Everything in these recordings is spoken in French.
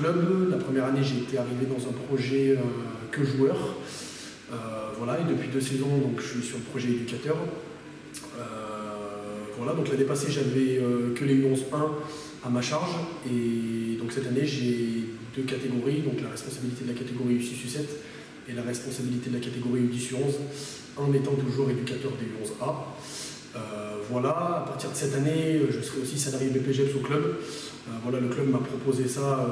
club. La première année, j'ai été arrivé dans un projet que joueur. Voilà, et depuis 2 saisons, donc, je suis sur le projet éducateur. Voilà, donc l'année passée, j'avais que les U11-1 à ma charge. Et donc cette année, j'ai 2 catégories, donc la responsabilité de la catégorie U6-U7 et la responsabilité de la catégorie U10-U11, en étant toujours éducateur des U11A. Voilà, à partir de cette année, je serai aussi salarié BPGEPS au club. Voilà, le club m'a proposé ça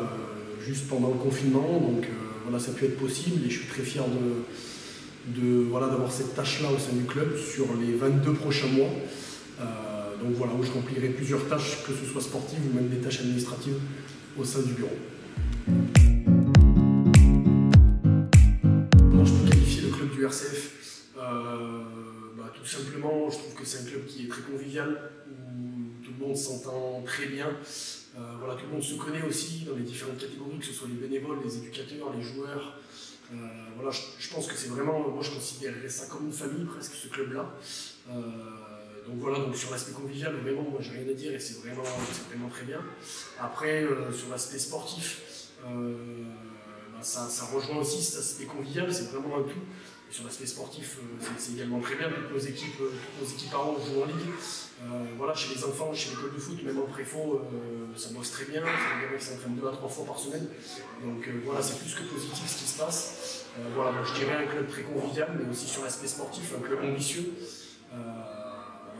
juste pendant le confinement, donc voilà, ça a pu être possible et je suis très fier voilà, d'avoir cette tâche-là au sein du club sur les 22 prochains mois. Donc voilà, où je remplirai plusieurs tâches, que ce soit sportives ou même des tâches administratives au sein du bureau. Comment je peux qualifier le club du RCF? Tout simplement, je trouve que c'est un club qui est très convivial, où tout le monde s'entend très bien. Voilà, tout le monde se connaît aussi dans les différentes catégories, que ce soit les bénévoles, les éducateurs, les joueurs. Voilà, je pense que c'est vraiment, moi je considérerais ça comme une famille presque, ce club-là. Donc voilà, donc sur l'aspect convivial, vraiment, moi j'ai rien à dire et c'est vraiment très bien. Après, sur l'aspect sportif, ça rejoint aussi cet aspect convivial, c'est vraiment un tout. Et sur l'aspect sportif, c'est également très bien. Toutes nos équipes à 11 jouent en ligue. Voilà, chez les enfants, chez l'école de foot, même en préfo, ça bosse très bien. C'est des gamins qui s'entraînent 2 à 3 fois par semaine. Donc voilà, c'est plus que positif ce qui se passe. Voilà, donc je dirais un club très convivial, mais aussi sur l'aspect sportif, un club ambitieux.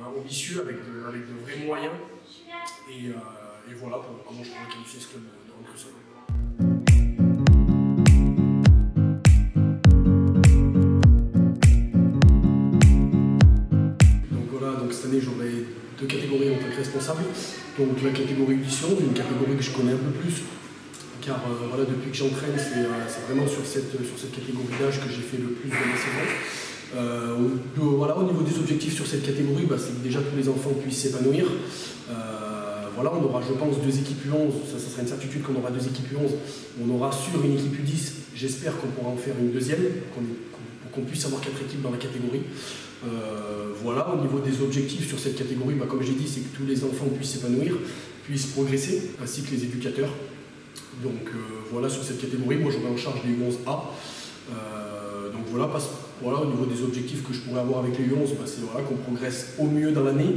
Ambitieux avec de vrais moyens. Et voilà comment je pourrais qualifier ce club de Rennes-Crusoe. Cette année, j'aurai 2 catégories en tant que responsable. Donc la catégorie U10, une catégorie que je connais un peu plus, car voilà, depuis que j'entraîne, c'est vraiment sur cette catégorie d'âge que j'ai fait le plus de ma saison. Voilà, au niveau des objectifs sur cette catégorie, c'est que déjà tous les enfants puissent s'épanouir. Voilà, on aura, je pense, 2 équipes U11, ça sera une certitude qu'on aura 2 équipes U11. On aura sur une équipe U10, j'espère qu'on pourra en faire une deuxième, pour qu'on puisse avoir 4 équipes dans la catégorie. Voilà, au niveau des objectifs sur cette catégorie, comme j'ai dit, c'est que tous les enfants puissent s'épanouir, puissent progresser, ainsi que les éducateurs. Donc voilà, sur cette catégorie, moi j'aurai en charge les U11A. Donc voilà, au niveau des objectifs que je pourrais avoir avec les U11, c'est voilà, qu'on progresse au mieux dans l'année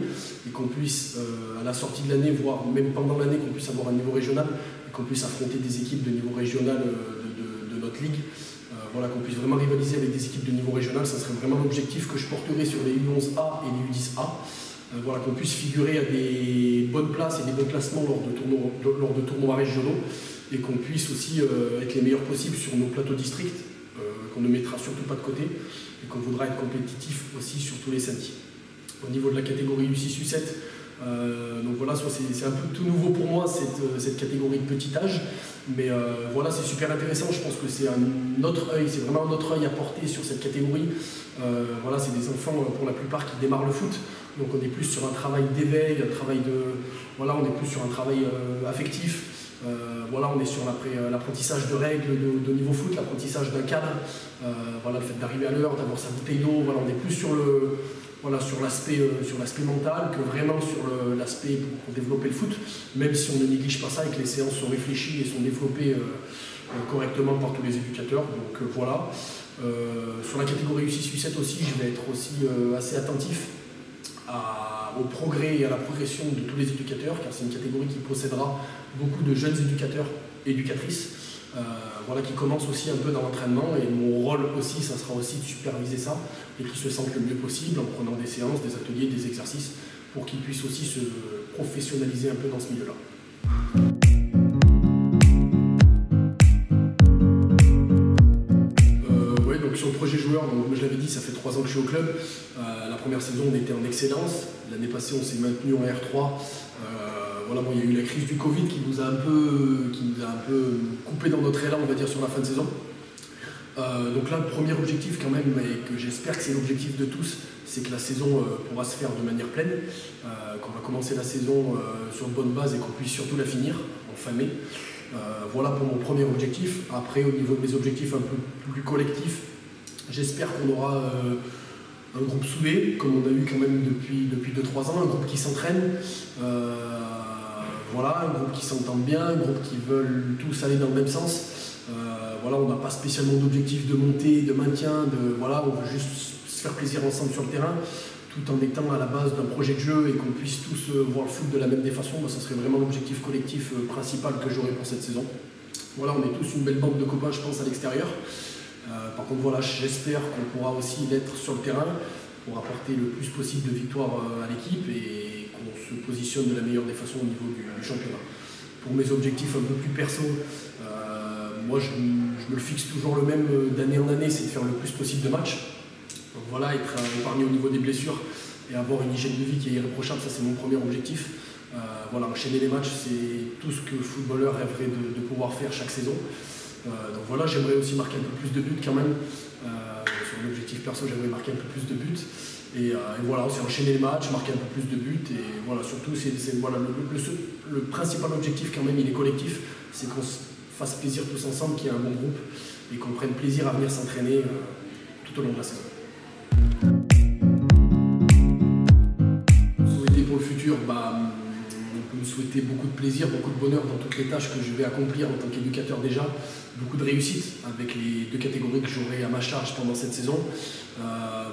et qu'on puisse, à la sortie de l'année, voire même pendant l'année, qu'on puisse avoir un niveau régional et qu'on puisse affronter des équipes de niveau régional de notre ligue. Voilà, qu'on puisse vraiment rivaliser avec des équipes de niveau régional, ça serait vraiment l'objectif que je porterai sur les U11A et les U10A. Voilà, qu'on puisse figurer à des bonnes places et des bons classements lors de tournois régionaux et qu'on puisse aussi être les meilleurs possibles sur nos plateaux districts, qu'on ne mettra surtout pas de côté et qu'on voudra être compétitif aussi sur tous les samedis. Au niveau de la catégorie U6-U7, donc voilà, c'est un peu tout nouveau pour moi cette catégorie de petit âge, mais voilà, c'est super intéressant. Je pense que c'est un autre œil, c'est vraiment un autre œil à porter sur cette catégorie. Voilà, c'est des enfants pour la plupart qui démarrent le foot, donc on est plus sur un travail d'éveil, voilà, on est plus sur un travail affectif. Voilà, on est sur l'apprentissage de règles de niveau foot, l'apprentissage d'un cadre, voilà, le fait d'arriver à l'heure, d'avoir sa bouteille d'eau. Voilà, on est plus sur l'aspect mental que vraiment sur l'aspect pour développer le foot, même si on ne néglige pas ça et que les séances sont réfléchies et sont développées correctement par tous les éducateurs. Donc voilà. Sur la catégorie U6-U7 aussi, je vais être aussi assez attentif au progrès et à la progression de tous les éducateurs, car c'est une catégorie qui possédera beaucoup de jeunes éducateurs et éducatrices, voilà, qui commencent aussi un peu dans l'entraînement, et mon rôle aussi, ça sera aussi de superviser ça et qu'ils se sentent le mieux possible en prenant des séances, des ateliers, des exercices, pour qu'ils puissent aussi se professionnaliser un peu dans ce milieu-là. Sur le projet joueur, donc, je l'avais dit, ça fait 3 ans que je suis au club. La première saison, on était en excellence. L'année passée, on s'est maintenu en R3. Voilà, bon, il y a eu la crise du Covid qui nous a un peu coupé dans notre élan, on va dire, sur la fin de saison. Donc là, le premier objectif quand même, et que j'espère que c'est l'objectif de tous, c'est que la saison pourra se faire de manière pleine, qu'on va commencer la saison sur de bonnes bases et qu'on puisse surtout la finir en fin mai. Voilà pour mon premier objectif. Après, au niveau de mes objectifs un peu plus collectifs, j'espère qu'on aura un groupe soudé, comme on a eu quand même depuis 2-3 ans, un groupe qui s'entraîne. voilà, un groupe qui s'entend bien, un groupe qui veulent tous aller dans le même sens. Voilà, on n'a pas spécialement d'objectif de montée, de maintien, voilà, on veut juste se faire plaisir ensemble sur le terrain, tout en étant à la base d'un projet de jeu et qu'on puisse tous voir le foot de la même des façons. Ça serait vraiment l'objectif collectif principal que j'aurais pour cette saison. Voilà, on est tous une belle bande de copains, je pense, à l'extérieur. Par contre, voilà, j'espère qu'on pourra aussi l'être sur le terrain pour apporter le plus possible de victoires à l'équipe et qu'on se positionne de la meilleure des façons au niveau du championnat. Pour mes objectifs un peu plus perso, moi je me le fixe toujours le même d'année en année, c'est de faire le plus possible de matchs. Donc voilà, être épargné au niveau des blessures et avoir une hygiène de vie qui est irréprochable, ça c'est mon premier objectif. Voilà, enchaîner les matchs, c'est tout ce que le footballeur rêverait de pouvoir faire chaque saison. Donc voilà, j'aimerais aussi marquer un peu plus de buts quand même. Sur l'objectif perso, j'aimerais marquer un peu plus de buts. Et voilà, c'est enchaîner les matchs, marquer un peu plus de buts. Et voilà, surtout, voilà, le principal objectif quand même, il est collectif, c'est qu'on se fasse plaisir tous ensemble, qu'il y ait un bon groupe et qu'on prenne plaisir à venir s'entraîner tout au long de la saison. Souhaiter pour le futur, on peut me souhaiter beaucoup de plaisir, beaucoup de bonheur dans toutes les tâches que je vais accomplir en tant qu'éducateur déjà, beaucoup de réussite avec les 2 catégories que j'aurai à ma charge pendant cette saison.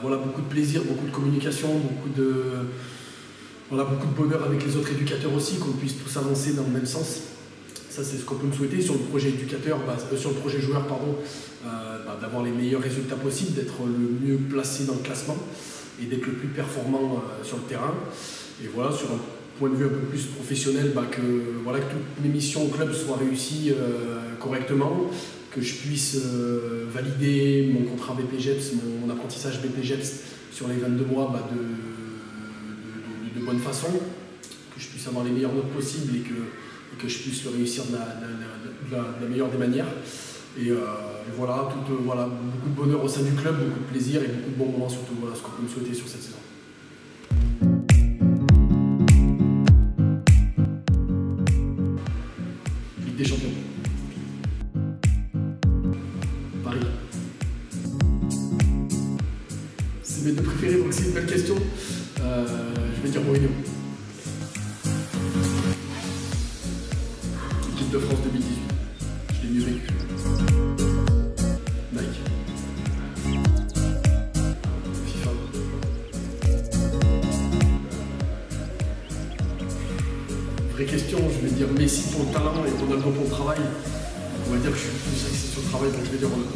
Voilà, beaucoup de plaisir, beaucoup de communication, beaucoup de bonheur avec les autres éducateurs aussi, qu'on puisse tous avancer dans le même sens. Ça, c'est ce qu'on peut me souhaiter sur le projet éducateur, sur le projet joueur, pardon, d'avoir les meilleurs résultats possibles, d'être le mieux placé dans le classement et d'être le plus performant sur le terrain. Et voilà, sur un point de vue un peu plus professionnel, que toutes mes missions au club soient réussies correctement, que je puisse valider mon contrat BPJEPS, mon apprentissage BPJEPS sur les 22 mois de bonne façon, que je puisse avoir les meilleures notes possibles et que je puisse le réussir de la meilleure des manières. Et voilà, beaucoup de bonheur au sein du club, beaucoup de plaisir et beaucoup de bons moments surtout. Voilà ce qu'on peut me souhaiter sur cette saison. Ligue des Champions. Paris. C'est mes 2 préférés, donc c'est une belle question. Je vais dire Mourinho. Équipe de France 2018. Je l'ai mieux vécu. Nike. FIFA. Vraie question, je vais dire Messi pour le talent et Ronaldo pour le travail. On va dire que je suis plus axé sur le travail, donc je vais dire Ronaldo.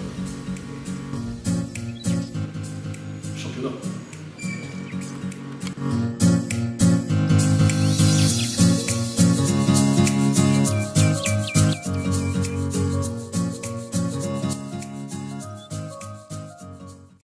Championnat.